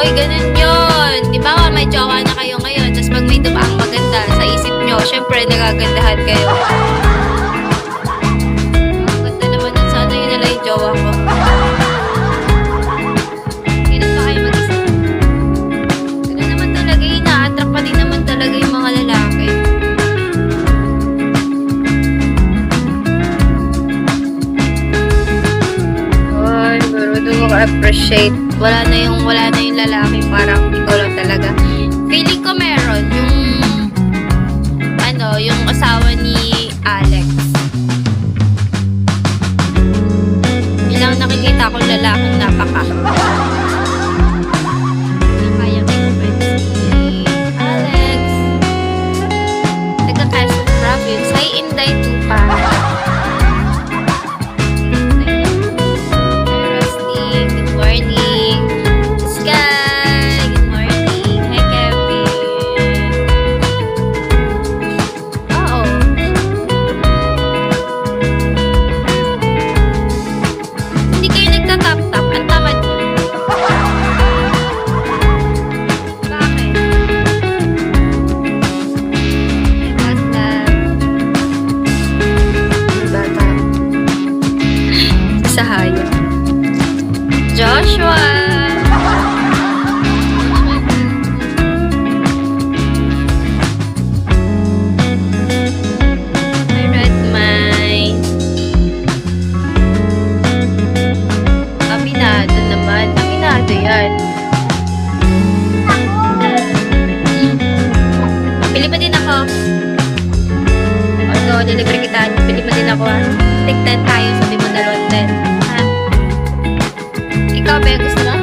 Uy, ganun yun. Di ba nga may jowa na kayo ngayon, tapos pag may dumaang maganda sa isip nyo, syempre nagagandahan kayo. Ang ganda naman nun, sana yun nalang yung jowa ko. Kailan pa kayo mag-isa? Ganun naman talaga, ina-attract pa din naman talaga yung mga lalaki. Ay, pero doon ko appreciate. Wala na yung lalaki, parang ikaw lang talaga. Feeling ko meron yung asawa ni Alex. Ilang nakikita ko lalaking napaka. Yung kaya mag-friends si Alex. Taga-Quezon Province. Hi, Inday Tupa. Good morning. Sky. Good morning. Hi, Kevin. Oo. Hindi kayo nagtatap-tap. Ang tamad nyo. Bakit? Bata. Bata. Sahaya. Joshua! Hi, Redmine. Aminado naman. Aminado yan. Pili pa din ako. Although, deliver kita. Pili pa din ako. Tig 10 tayo. Sabi mo 2 10. Ha? Ikaw ba gusto mo?